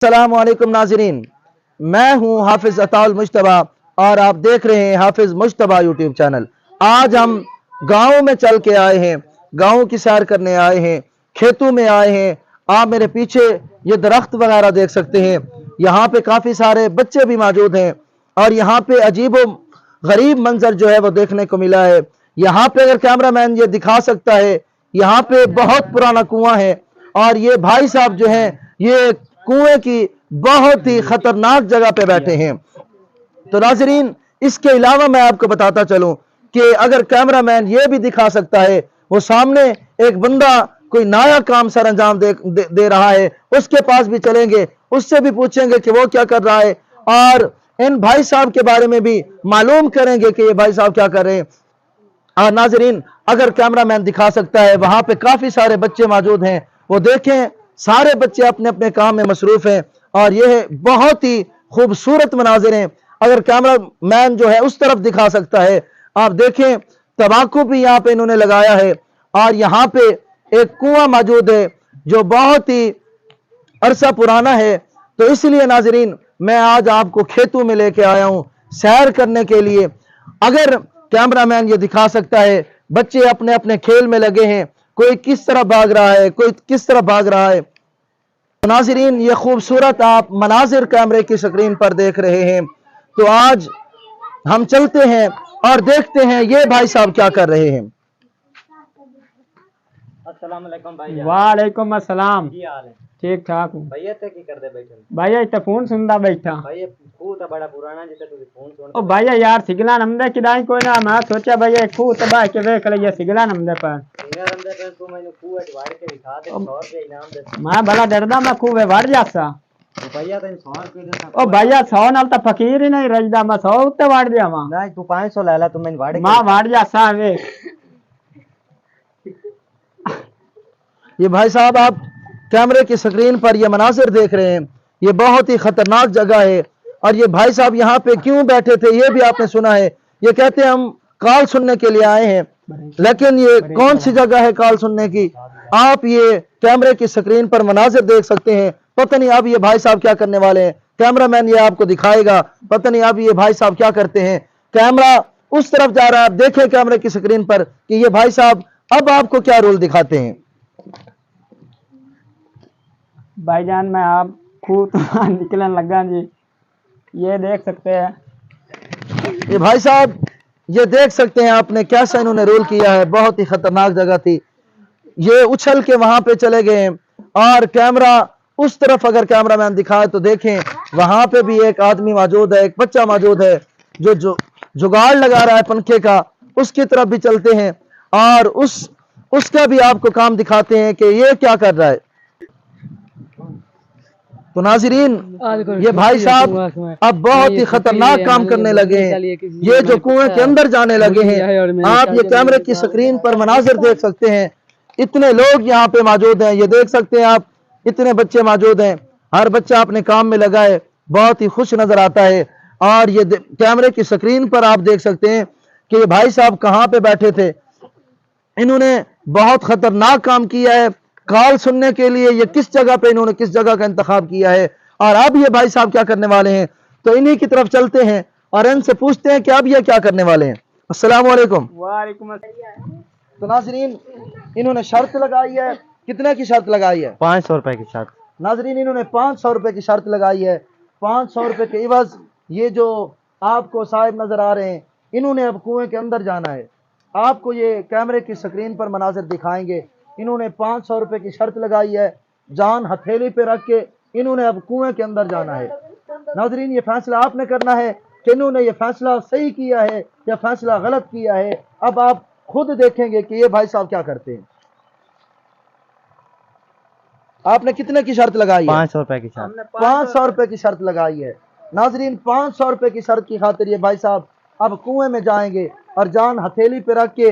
अस्सलाम वालेकुम नाज़रीन, मैं हूं हाफिज अताउल मुश्तबा और आप देख रहे हैं हाफिज मुश्तबा यूट्यूब चैनल। आज हम गाँव में चल के आए हैं, गाँव की सैर करने आए हैं, खेतों में आए हैं। आप मेरे पीछे ये दरख्त वगैरह देख सकते हैं। यहाँ पे काफ़ी सारे बच्चे भी मौजूद हैं और यहाँ पे अजीब गरीब मंजर जो है वो देखने को मिला है। यहाँ पे अगर कैमरामैन ये दिखा सकता है, यहाँ पे बहुत पुराना कुआं है और ये भाई साहब जो हैं ये कुएं की बहुत ही खतरनाक जगह पे बैठे हैं। तो नाजरीन, इसके अलावा मैं आपको बताता चलूं कि अगर कैमरामैन ये भी दिखा सकता है, वो सामने एक बंदा कोई नया काम सर अंजाम दे रहा है, उसके पास भी चलेंगे, उससे भी पूछेंगे कि वो क्या कर रहा है और इन भाई साहब के बारे में भी मालूम करेंगे कि ये भाई साहब क्या कर रहे हैं। और नाजरीन, अगर कैमरामैन दिखा सकता है, वहां पे काफी सारे बच्चे मौजूद हैं, वो देखें, सारे बच्चे अपने अपने काम में मसरूफ हैं और ये बहुत ही खूबसूरत मनाजिर हैं। अगर कैमरामैन जो है उस तरफ दिखा सकता है, आप देखें, तंबाकू भी यहाँ पे इन्होंने लगाया है और यहाँ पे एक कुआं मौजूद है जो बहुत ही अरसा पुराना है। तो इसलिए नाजरीन, मैं आज आपको खेतों में लेके आया हूं सैर करने के लिए। अगर कैमरामैन ये दिखा सकता है, बच्चे अपने अपने खेल में लगे हैं, कोई किस तरह भाग रहा है, कोई किस तरह भाग रहा है। तो नाजरीन, ये खूबसूरत आप मनाजिर कैमरे की स्क्रीन पर देख रहे हैं। तो आज हम चलते हैं और देखते हैं ये भाई साहब क्या कर रहे हैं। अस्सलाम वालेकुम भाई। वालेकुम अस्सलाम। की हाल है? ठीक ठाक हूँ भैया ते की करदे बैठे? भैया इतना फोन सुनता बैठा। भैया खूह तो बड़ा पुराना जिसे तुझे फोन सुन। ओ भैया यार सिगला नंदे किदाई कोई ना, मैं सोचा भैया खूह तबाह के देख लिया सिगला नंदे पर। सिंगर अंदर पे तू मैंने खूह वाड़ के दिखा दे, 100 रुपए इनाम दे। मैं भला डरदा मैं खूह वड़ जासा। भैया तेन 100 रुपए दे। ओ भैया 100 नाल तो फकीर ही नहीं रजदा, मैं 100 उत्ते वड़ जावा। नहीं तू 500 ले ला, तू मैंने वाड़ के। मैं वड़ जासा वे। ये भाई साहब आप कैमरे की स्क्रीन पर ये मनाजिर देख रहे हैं, ये बहुत ही खतरनाक जगह है। और ये भाई साहब यहाँ पे क्यों बैठे थे ये भी आपने सुना है। ये कहते हैं हम कॉल सुनने के लिए आए हैं, लेकिन ये कौन सी जगह है कॉल सुनने की। आप ये कैमरे की स्क्रीन पर मनाजिर देख सकते हैं। पता नहीं अब ये भाई साहब क्या करने वाले हैं, कैमरामैन ये आपको दिखाएगा। पता नहीं अब ये भाई साहब क्या करते हैं। कैमरा उस तरफ जा रहा है, आप देखें कैमरे की स्क्रीन पर कि ये भाई साहब अब आपको क्या रोल दिखाते हैं। भाईजान मैं आप खूह तो निकलने लगा जी, ये देख सकते हैं। ये भाई साहब ये देख सकते हैं आपने कैसा इन्होंने रोल किया है। बहुत ही खतरनाक जगह थी। ये उछल के वहां पे चले गए और कैमरा उस तरफ अगर कैमरामैन दिखाए तो देखें, वहां पे भी एक आदमी मौजूद है, एक बच्चा मौजूद है जो जुगाड़ लगा रहा है पंखे का। उसकी तरफ भी चलते हैं और उसका भी आपको काम दिखाते हैं कि ये क्या कर रहा है। तो नाजरीन, ये भाई साहब अब बहुत ही खतरनाक काम करने लगे हैं। ये जो कुएं के अंदर जाने लगे हैं, आप ये कैमरे की स्क्रीन पर मनाजिर देख सकते हैं। इतने लोग यहाँ पे मौजूद हैं, ये देख सकते हैं आप, इतने बच्चे मौजूद हैं। हर बच्चा अपने काम में लगा है, बहुत ही खुश नजर आता है। और ये कैमरे की स्क्रीन पर आप देख सकते हैं कि ये भाई साहब कहाँ पे बैठे थे। इन्होंने बहुत खतरनाक काम किया है कॉल सुनने के लिए। ये किस जगह पे इन्होंने किस जगह का इंतखाब किया है और अब ये भाई साहब क्या करने वाले हैं। तो इन्हीं की तरफ चलते हैं और इनसे पूछते हैं कि अब ये क्या करने वाले हैं। अस्सलाम वालेकुम। वालेकुम अस्सलाम। तो नाजरीन, इन्होंने शर्त लगाई है। कितने की शर्त लगाई है? 500 रुपए की शर्त। नाजरीन, इन्होंने 500 रुपए की शर्त लगाई है। 500 रुपए के इवज ये जो आपको साहिब नजर आ रहे हैं, इन्होंने अब कुएं के अंदर जाना है। आपको ये कैमरे की स्क्रीन पर मनाजिर दिखाएंगे। इन्होंने 500 रुपए की शर्त लगाई है, जान हथेली पे रख के इन्होंने अब कुएं के अंदर जाना है। नाजरीन, ये फैसला आपने करना है कि इन्होंने ये फैसला सही किया है या फैसला गलत किया है। अब आप खुद देखेंगे कि ये भाई साहब क्या करते हैं। आपने कितने की शर्त लगाई है? 500 रुपए की शर्त। 500 रुपए की शर्त लगाई है। नाजरीन, 500 रुपए की शर्त की खातिर ये भाई साहब अब कुएं में जाएंगे और जान हथेली पे रख के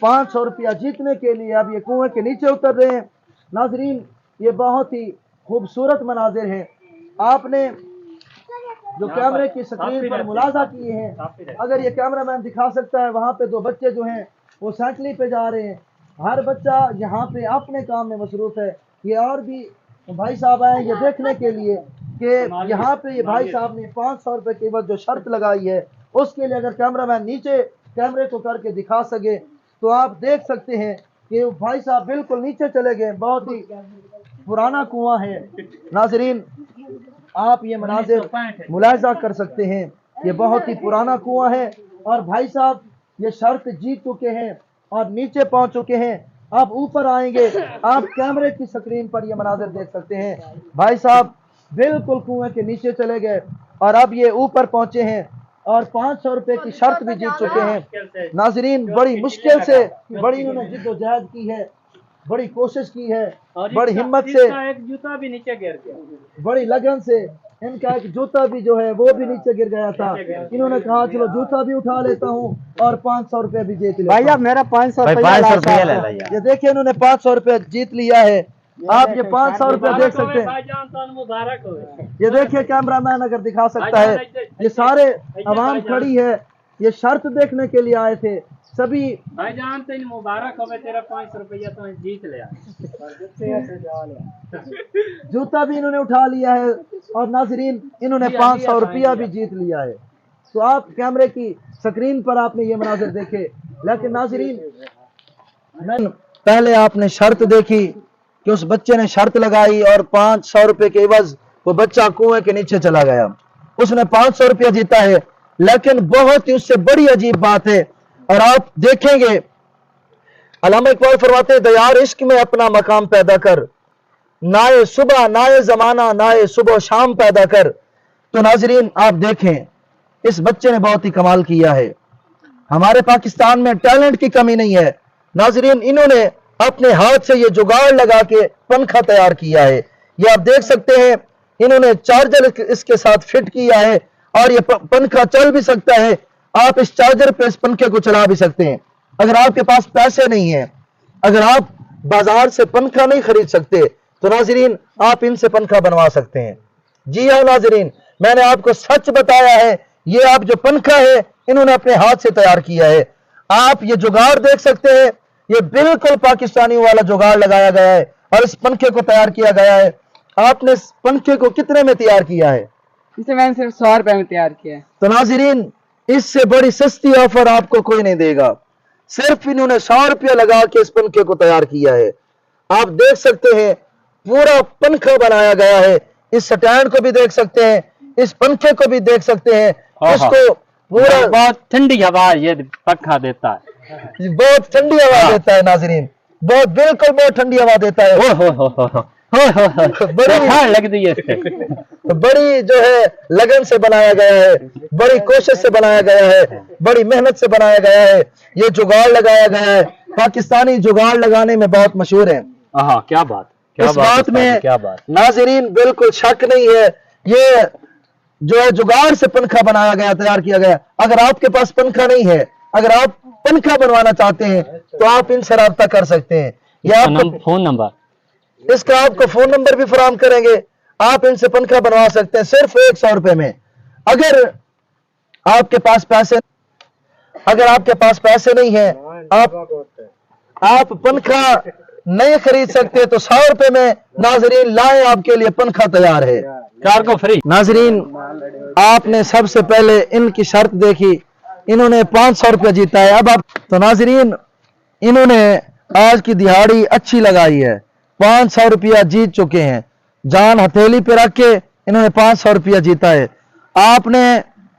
500 रुपया जीतने के लिए अब ये कुएं के नीचे उतर रहे हैं। नाजरीन, ये बहुत ही खूबसूरत मनाजिर हैं। आपने जो कैमरे की स्क्रीन पर मुलाजा किए हैं, अगर ये कैमरामैन दिखा सकता है, वहां पे दो बच्चे जो हैं वो साइकिल पे जा रहे हैं। हर बच्चा यहाँ पे अपने काम में मसरूफ है। ये और भी तो भाई साहब आए ये देखने के लिए कि यहाँ पे ये भाई साहब ने 500 रुपए की जो शर्त लगाई है, उसके लिए अगर कैमरामैन नीचे कैमरे को करके दिखा सके तो आप देख सकते हैं कि भाई साहब बिल्कुल नीचे चले गए। बहुत ही पुराना कुआं है नाजरीन, आप ये मनाजिर मुलाहिजा कर सकते हैं। ये बहुत ही पुराना कुआं है और भाई साहब ये शर्त जीत चुके हैं और नीचे पहुंच चुके हैं। आप ऊपर आएंगे, आप कैमरे की स्क्रीन पर ये मनाजिर देख सकते हैं। भाई साहब बिल्कुल कुएं के नीचे चले गए और अब ये ऊपर पहुंचे हैं और 500 रुपए की शर्त भी जीत चुके हैं। नाजरीन बड़ी मुश्किल से बड़ी इन्होंने जिद्दोजहद की है, बड़ी कोशिश की है, बड़ी हिम्मत से, एक जूता भी नीचे गिर गया, बड़ी लगन से। इनका एक जूता भी जो है वो भी नीचे गिर गया था। इन्होंने कहा चलो जूता भी उठा लेता हूँ और 500 रुपए भी जीत लिया। भैया मेरा 500 भाई रुपया 500 रुपया ले लिया। ये देखिए इन्होंने 500 रुपए जीत लिया है। आप ये 500 रुपया देख सकते हैं। भाईजान तो मुबारक हो। ये देखिए कैमरामैन अगर दिखा सकता है, ये सारे आवाम खड़ी है, ये शर्त देखने के लिए आए थे सभी। भाईजान तो मुबारक हो, तेरा 500 रुपया तो जीत लिया। जूता भी इन्होंने उठा लिया है और नाजरीन इन्होंने 500 रुपया भी जीत लिया है। तो आप कैमरे की स्क्रीन पर आपने ये मनाजिर देखे, लेकिन नाजरीन पहले आपने शर्त देखी कि उस बच्चे ने शर्त लगाई और 500 रुपए के एवज वो बच्चा कुएं के नीचे चला गया। उसने 500 रुपया जीता है, लेकिन बहुत ही उससे बड़ी अजीब बात है और आप देखेंगे अल्लामा इकबाल फरमाते हैं दयार इश्क में अपना मकाम पैदा कर, नाए सुबह नाए जमाना नाए सुबह शाम पैदा कर। तो नाजरीन आप देखें इस बच्चे ने बहुत ही कमाल किया है। हमारे पाकिस्तान में टैलेंट की कमी नहीं है नाजरीन, इन्होंने अपने हाथ से ये जुगाड़ लगा के पंखा तैयार किया है। ये आप देख सकते हैं इन्होंने चार्जर इसके साथ फिट किया है और ये पंखा चल भी सकता है। आप इस चार्जर पे इस पंखे को चला भी सकते हैं। अगर आपके पास पैसे नहीं है, अगर आप बाजार से पंखा नहीं खरीद सकते तो नाजरीन आप इनसे पंखा बनवा सकते हैं। जी हाँ नाजरीन, मैंने आपको सच बताया है। ये आप जो पंखा है इन्होंने अपने हाथ से तैयार किया है। आप ये जुगाड़ देख सकते हैं, ये बिल्कुल पाकिस्तानी वाला जुगाड़ लगाया गया है और इस पंखे को तैयार किया गया है। आपने इस पंखे को कितने में तैयार किया है? इसे मैंने सिर्फ 100 रुपए में तैयार किया है। तो नाजरीन इससे बड़ी सस्ती ऑफर आपको कोई नहीं देगा। सिर्फ इन्होंने 100 रुपया लगा के इस पंखे को तैयार किया है। आप देख सकते हैं पूरा पंखा बनाया गया है। इस स्टैंड को भी देख सकते हैं, इस पंखे को भी देख सकते हैं। इसको पूरा बहुत ठंडी हवा ये पंखा देता है, बहुत ठंडी हवा देता है नाजरीन, बहुत बिल्कुल बहुत ठंडी हवा देता है। बड़ी लगती है इससे। बड़ी जो है लगन से बनाया गया है, बड़ी कोशिश से बनाया गया है, बड़ी मेहनत से बनाया गया है। ये जुगाड़ लगाया गया है। पाकिस्तानी जुगाड़ लगाने में बहुत मशहूर है। क्या बात, इस बात में क्या बात। नाजरीन बिल्कुल शक नहीं है। ये जो है जुगाड़ से पंखा बनाया गया, तैयार किया गया। अगर आपके पास पंखा नहीं है, अगर आप पंखा बनवाना चाहते हैं तो आप इनसे राब्ता कर सकते हैं। या आपको फोन नंबर, इसका आपको फोन नंबर भी फराहम करेंगे। आप इनसे पंखा बनवा सकते हैं सिर्फ 100 रुपए में। अगर आपके पास पैसे नहीं है, आप पंखा नहीं खरीद सकते तो 100 रुपए में नाजरीन लाए आपके लिए पंखा तैयार है, कार को फ्री। नाजरीन आपने सबसे पहले इनकी शर्त देखी, इन्होंने 500 रुपया जीता है। अब आप तो नाजरीन इन्होंने आज की दिहाड़ी अच्छी लगाई है, 500 रुपया जीत चुके हैं। जान हथेली पे रख के इन्होंने 500 रुपया जीता है। आपने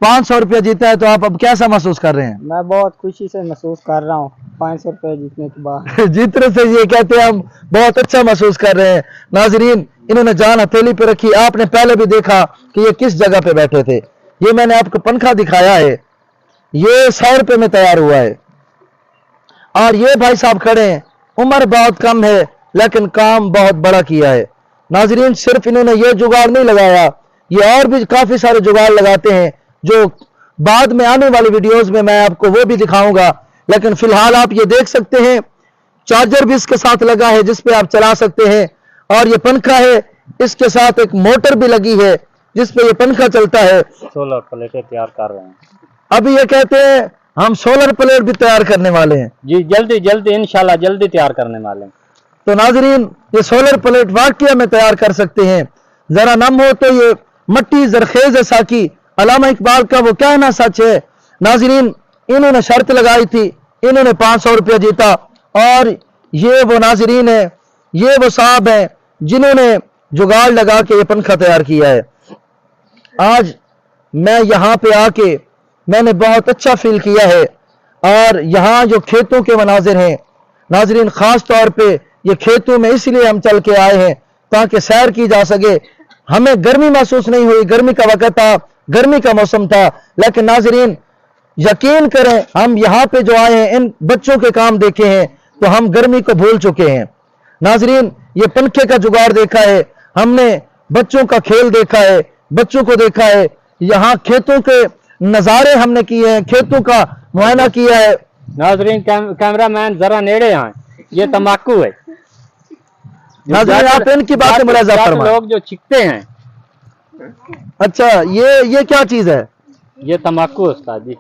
500 रुपया जीता है तो आप अब कैसा महसूस कर रहे हैं? मैं बहुत खुशी से महसूस कर रहा हूँ 500 रुपए जीतने के बाद। जीतने से ये कहते हैं हम बहुत अच्छा महसूस कर रहे हैं। नाजरीन इन्होंने जान हथेली पे रखी। आपने पहले भी देखा कि ये किस जगह पे बैठे थे। ये मैंने आपको पंखा दिखाया है, ये 100 रुपए में तैयार हुआ है। और ये भाई साहब खड़े हैं, उम्र बहुत कम है लेकिन काम बहुत बड़ा किया है। नाजरीन सिर्फ इन्होंने ये जुगाड़ नहीं लगाया, ये और भी काफी सारे जुगाड़ लगाते हैं जो बाद में आने वाली वीडियोस में मैं आपको वो भी दिखाऊंगा। लेकिन फिलहाल आप ये देख सकते हैं चार्जर भी इसके साथ लगा है जिस पे आप चला सकते हैं। और ये पंखा है, इसके साथ एक मोटर भी लगी है जिस पे ये पंखा चलता है। सोलर प्लेटें तैयार कर रहे हैं। अभी ये कहते हैं हम सोलर प्लेट भी तैयार करने वाले हैं। जी जल्दी इंशाल्लाह जल्दी तैयार करने वाले हैं। तो नाजरीन ये सोलर प्लेट वाकई में तैयार कर सकते हैं, जरा नम हो तो ये मट्टी जरखेज है साकी, अल्लामा इकबाल का वो कहना सच है। नाजरीन इन्होंने शर्त लगाई थी, इन्होंने 500 रुपया जीता, और ये वो नाजरीन है, ये वो साहब हैं जिन्होंने जुगाड़ लगा के ये पंखा तैयार किया है। आज मैं यहाँ पे आके मैंने बहुत अच्छा फील किया है, और यहाँ जो खेतों के मनाजिर हैं नाजरीन, खास तौर पे ये खेतों में इसलिए हम चल के आए हैं ताकि सैर की जा सके। हमें गर्मी महसूस नहीं हुई, गर्मी का वक्त था, गर्मी का मौसम था, लेकिन नाजरीन यकीन करें हम यहाँ पे जो आए हैं, इन बच्चों के काम देखे हैं तो हम गर्मी को भूल चुके हैं। नाजरीन ये पंखे का जुगाड़ देखा है, हमने बच्चों का खेल देखा है, बच्चों को देखा है, यहाँ खेतों के नज़ारे हमने किए हैं, खेतों का मुआयना किया है। नाजरीन कैमरामैन जरा नेड़े आए, ये तम्बाकू है। नाजरीन आप इनकी बातें मुलाजा फरमाएं। लोग जो छिकते हैं, अच्छा ये क्या चीज है? ये तम्बाकू उस्ताद जी।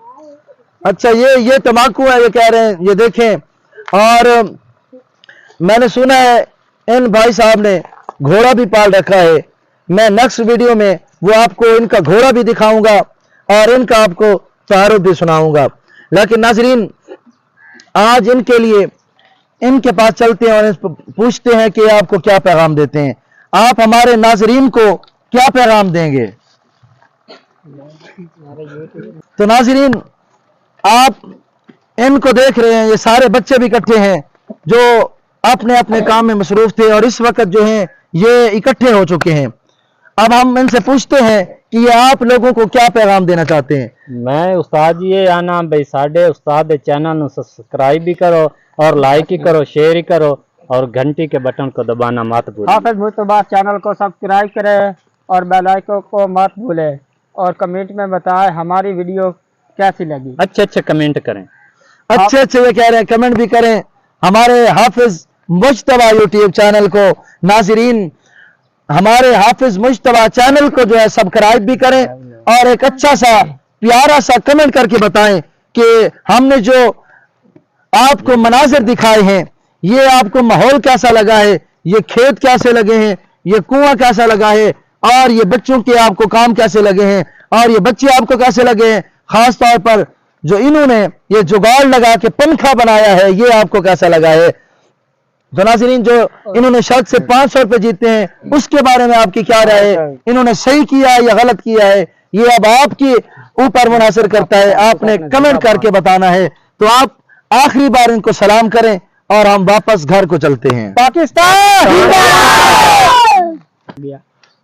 अच्छा ये तम्बाकू है, ये कह रहे हैं, ये देखें। और मैंने सुना है इन भाई साहब ने घोड़ा भी पाल रखा है। मैं नेक्स्ट वीडियो में वो आपको इनका घोड़ा भी दिखाऊंगा और इनका आपको तारुफ भी सुनाऊंगा। लेकिन नाजरीन आज इनके लिए इनके पास चलते हैं और पूछते हैं कि आपको क्या पैगाम देते हैं, आप हमारे नाजरीन को क्या पैगाम देंगे? तो नाजरीन आप इनको देख रहे हैं, ये सारे बच्चे भी इकट्ठे हैं जो अपने अपने काम में मसरूफ थे और इस वक्त जो हैं ये इकट्ठे हो चुके हैं। अब हम इनसे पूछते हैं कि ये आप लोगों को क्या पैगाम देना चाहते हैं। मैं उस्ताद जी ये आना भाई साढ़े उस्ताद दे चैनल ਨੂੰ सब्सक्राइब भी करो और लाइक ही करो, शेयर ही करो और घंटी के बटन को दबाना मत भूलें। हाफिज मुस्तफा चैनल को सब्सक्राइब करें और बेल आइकन को मत भूलें, और कमेंट में बताएं हमारी वीडियो कैसी लगी। अच्छे कमेंट करें। अच्छे ये कह रहे हैं, कमेंट भी करें हमारे हाफिज मुज्तबा यूट्यूब चैनल को। नाजरीन हमारे हाफिज मुज्तबा चैनल को जो है सब्सक्राइब भी करें और एक अच्छा सा प्यारा सा कमेंट करके बताएं कि हमने जो आपको मनाजिर दिखाए हैं ये आपको माहौल कैसा लगा है, ये खेत कैसे लगे हैं, ये कुआं कैसा लगा है, और ये बच्चों के आपको काम कैसे लगे हैं, और ये बच्चे आपको कैसे लगे हैं। खास तौर पर जो इन्होंने ये जुगाड़ लगा के पंखा बनाया है ये आपको कैसा लगा है। तो नाज़रीन जो इन्होंने शर्त से 500 रुपए जीते हैं उसके बारे में आपकी क्या राय है, इन्होंने सही किया है या गलत किया है, ये अब आपके ऊपर मुनासिर करता है, आपने कमेंट करके बताना है। तो आप आखिरी बार इनको सलाम करें और हम वापस घर को चलते हैं। पाकिस्तान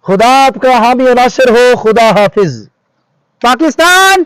खुदा आपका हामी और नासिर हो, खुदा हाफिज। पाकिस्तान